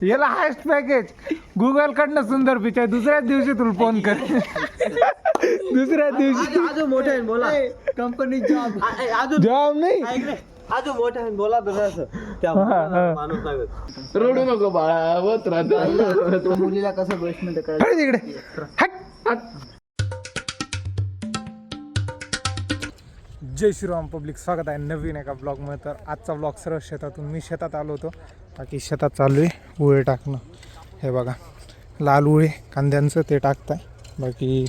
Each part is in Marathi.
याला हायस्ट पॅकेज गुगल कडनं सुंदर पिक्चर दुसऱ्याच दिवशी तुला फोन कर दुसऱ्या दिवशी अजून मोठ्या बोला कंपनी जॉब जॉब नाही अजून मोठ्या बोला असं त्या माणूस सांगत रडू नको बाळा होत राहतो मुलीला कसं बेसमेंट करायचं अरे तिकडे हट. जय श्रीराम पब्लिक, स्वागत आहे नवीन एका ब्लॉगमध्ये. तर आजचा ब्लॉग सर्व शेतातून, मी शेतात आलो होतो. बाकी शेतात चालू आहे उळे टाकणं. हे बघा लाल उळे कांद्यांचं ते टाकत आहे. बाकी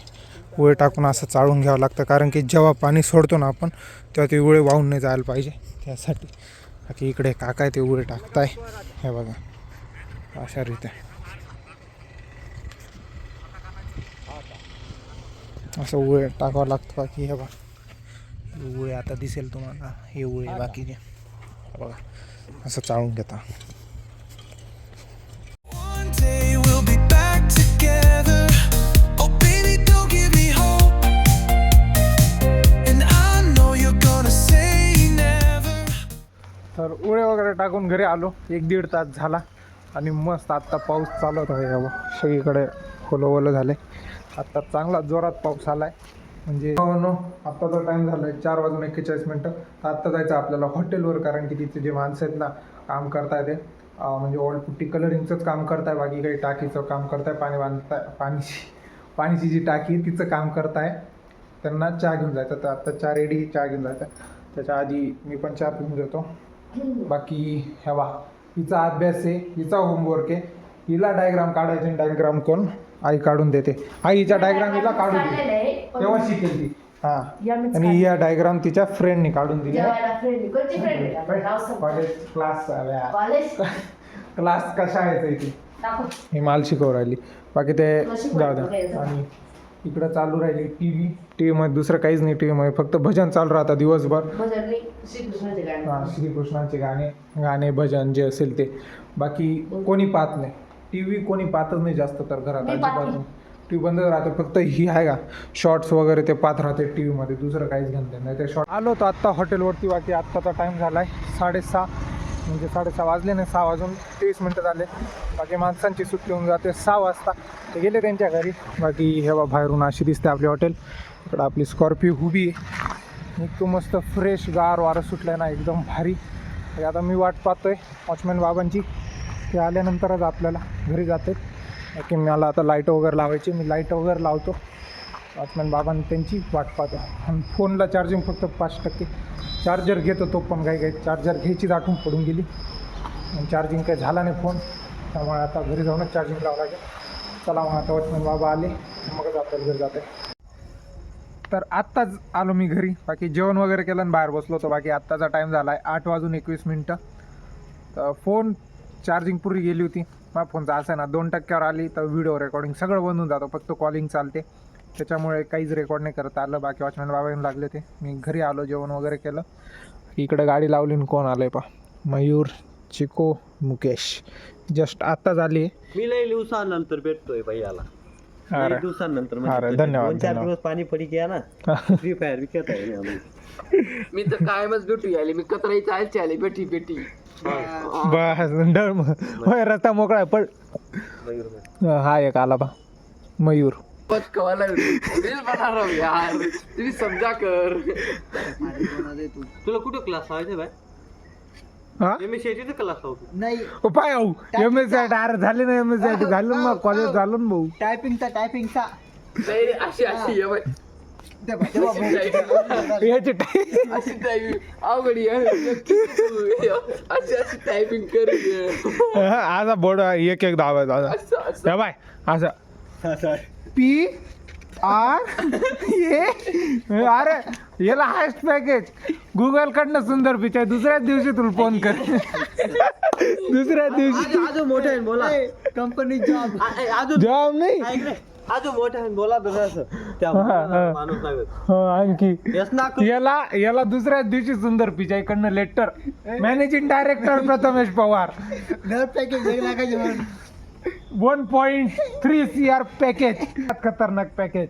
उळे टाकून असं चाळून घ्यावं लागतं, कारण की जेव्हा पाणी सोडतो ना आपण तेव्हा ते उळे वाहून नाही जायला पाहिजे, त्यासाठी. बाकी इकडे काका ते उळे टाकताय. हे बघा अशा रीते असं उळे टाकावं लागतं. बाकी हे बघा उळे आता दिसेल तुम्हाला, हे उळे बाकीचे बघा असं चाळून घेता. तर उळे वगैरे टाकून घरी आलो. 1-1.5 तास झाला आणि मस्त आत्ता पाऊस चालू होता. हे बघा सगळीकडे ओलं झाले. आत्ता चांगला जोरात पाऊस आला आहे. म्हणजे आत्ताचा टाईम झाला आहे 4:41. तर आत्ता जायचं आपल्याला हॉटेलवर, कारण की तिथे जे माणसं आहेत ना काम करताय ते म्हणजे ओल्ड पुट्टी कलरिंगचंच काम करताय. बाकी काही टाकीचं काम करताय, पाणी बांधताय, पाणीची जी टाकी तिचं काम करताय. त्यांना चहा घेऊन जायचं. तर आत्ता 4 रेडी चहा घेऊन जायचं. त्याच्या आधी मी पण चहा पिऊन घेतो. बाकी ह्या वा हिचा अभ्यास आहे, हिचा होमवर्क आहे. हिला डायग्राम काढायचे. डायग्राम कोण आई काढून देते. आई हिच्या डायग्राम हिला काढून देते, तेव्हा शिकेल ती. हा, आणि या डायग्राम तिच्या फ्रेंडनी काढून दिली. क्लास कशा आहे ती ही माल शिकवू राहिली. बाकी ते जाऊ द्या. आणि इकडं चालू राहिली टी व्हीमध्ये दुसरं काहीच नाही. टी व्हीमध्ये फक्त भजन चालू राहतं दिवसभर. हां, श्रीकृष्णाचे गाणे भजन जे असेल ते. बाकी कोणी पाहत नाही टी व्ही, कोणी पाहतच नाही जास्त तर घरात. अजिबात टी व्ही बंद राहते. फक्त ही आहे का शॉर्ट्स वगैरे ते पाहत राहते टी व्हीमध्ये, दुसरं काहीच घेणं नाही. ते शॉर्ट आलो होतो आत्ता हॉटेलवरती. बाकी आत्ताचा टाईम झाला आहे 6:30, म्हणजे 6:30 वाजले नाही, 6:23 झाले. बाकी माणसांची सुट्टी होऊन जाते 6 वाजता. ते गेले त्यांच्या घरी. बाकी हे बा बाहेरून अशी दिसते आपली हॉटेल. इकडं आपली स्कॉर्पिओ उभी आहे. इतकं मस्त फ्रेश गार वारं सुटलं ना, एकदम भारी. आता मी वाट पाहतोय वॉचमॅन बाबांची. ते आल्यानंतरच आपल्याला घरी जाते. बाकी मला आता लाईट वगैरे लावायची, मी लाईट वगैरे लावतो. वॉचमॅन बाबांनी त्यांची वाट पाहतो. आणि फोनला चार्जिंग फक्त 5%. चार्जर घेतो तो पण काही चार्जर घ्यायचीच आठवण पडून गेली. आणि चार्जिंग काही झाला नाही फोन, त्यामुळे आता घरी जाऊनच चार्जिंग लावावं लागेल. चला मग आता वॉचमॅन बाबा आले मगच आपल्याला घरी जाते. तर आत्ताच आलो मी घरी. बाकी जेवण वगैरे केलं आणि बाहेर बसलो होतो. बाकी आत्ताचा टाईम झाला आहे 8:21. तर फोन चार्जिंग पुरी गेली होती. माझ्या फोनचा असं आहे ना 2%वर आली तर व्हिडिओ रेकॉर्डिंग सगळं बंद होऊन जातं, फक्त कॉलिंग चालते. त्याच्यामुळे काहीच रेकॉर्ड नाही करता आलं. बाकी वॉचमॅन बाबा येऊन लागले ते. मी घरी आलो, जेवण वगैरे केलं. इकडे गाडी लावली आणि कोण आलं आहे पा, मयूर, चिको, मुकेश जस्ट आत्ताच आली. मी लई दिवसानंतर भेटतोय भैयाला. अरे दिवसानंतर अरे धन्यवाद. 2-4 दिवस पाणी पडी गया ना. फ्री फायर विकत आहे. मी तर कायमच भेटू आली. मी कतराई चालची आली बेटी बस डर होय, रस्ता मोकळा आहे. पण हा एक आला बा मयूर. यार तुम्ही समजा कर. तुला कुठं क्लास लावायचं बाय? हा MSCIT क्लास लावतो नाही पाय MSCIT झाले ना, MSCIT झालं ना, कॉलेज झालं ना भाऊ. टायपिंगचा अशी अशी याची अवघडी अशी टायपिंग कर. असा बोर्ड एक धावायचा बाय असं PR अरे याला हायस्ट पॅकेज गुगल कडनं सुंदर पिक्चर दुसऱ्याच दिवशी तुला फोन कर दुसऱ्या दिवशी. अजून मोठ्या बोला कंपनी जॉब जॉब नाही अजून मोठ्या बोला असं त्या माणूस सांगत. आणखी याला दुसऱ्याच दिवशी सुंदर पिचाई कडनं letter. Managing director Prathamesh Pawar. Package 1.3 CR package. खतरनाक पॅकेज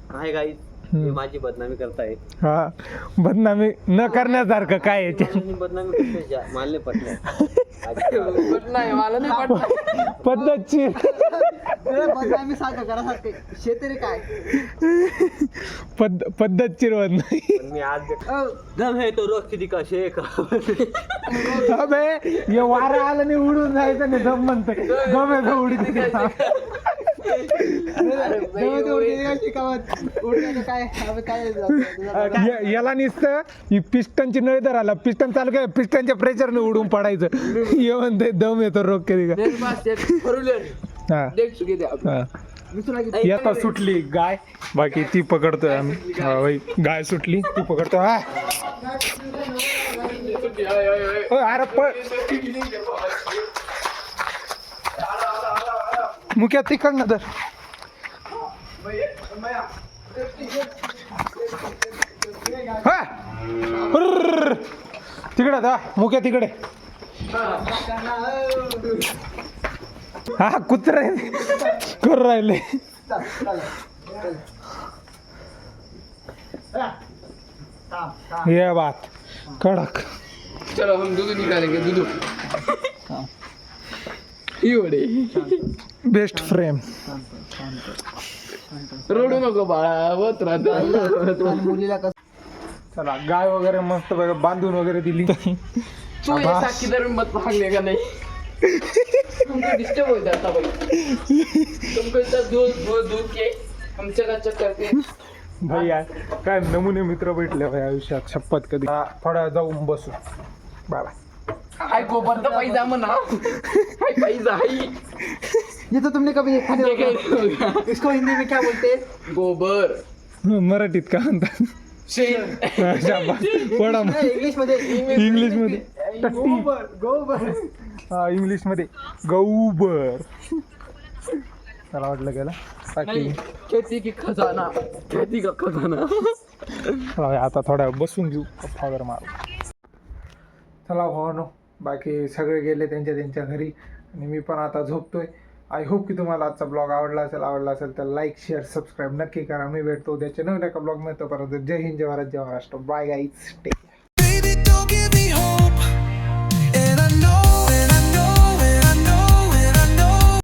आहे गाईस. हे माझी बदनामी करताय. हा बदनामी न करण्यासारखं काय याच्यात मी बदनामी करतोय मला नाही पटलं. नाही मला नाही पटलं. पद्धतशीर बदनामी सारखं करासारखे शेतरी काय पद्धतशीर बदनामी. पण मी आज दम है तो रोज किती का शेख. अबे हे वारा आलं नाही उडून जायचं नाही दम म्हणतंय दम आहे का उडीत याला नुसतं ही पिस्टनची नळी तर आला पिस्टन चालू काय पिस्टनच्या प्रेशरने उडून पडायचं हे म्हणते दम येतो रोग कधी का हा हा. आता सुटली गाय बाकी ती पकडतोय आम्ही हा, बाई, गाय सुटली ती पकडतो हा अरे मुख्या तिकडनं तर हा तिकडे जा मुख्या तिकडे हा कुत्रे करू राहिले ये बात कडक चलो हम दूध निकालेंगे दूध. एवढे बेस्ट फ्रेम रडू नको बाळा होत राहतो. मुलीला कसं चला गाय वगैरे मस्त बांधून वगैरे दिली तू ये साक्षी धरून मत भागले का नाही. तुमको डिस्टर्ब हो जाता भाई. तुमको इतना दूध के हम चकाचक करते. भाई यार काय नमुने मित्र भेटले भाई आयुष्यात शपथ कधी थोडा जाऊन बसू बाबा हाय गोबर तो पैसा म्हणा. हाय पैसा हाय. ये तो तुमने कभी देखा नहीं होगा. इसको हिंदी में क्या बोलते हैं? गोबर मराठीत काय म्हणतात शेण. शाबास. पडा मग. इंग्लिश मध्ये इंग्लिश मध्ये गोबर गोबर हा इंग्लिश मध्ये गौबर मला वाटलं गेला बाकी नहीं, खेती की खजाना खेती का खजाना. चला आता थोडा बसून घेऊ गप्पा वगैरे मारू चला भावानो बाकी सगळे गेले त्यांच्या घरी आणि मी पण आता झोपतोय. आय होप की तुम्हाला आजचा ब्लॉग आवडला असेल तर लाईक शेअर सबस्क्राईब नक्की करा. मी भेटतो उद्याच्या नवीन एका ब्लॉग मिळतो परत. जय हिंद जय भारत जय Maharashtra. Bye guys take Baby, don't give me hope.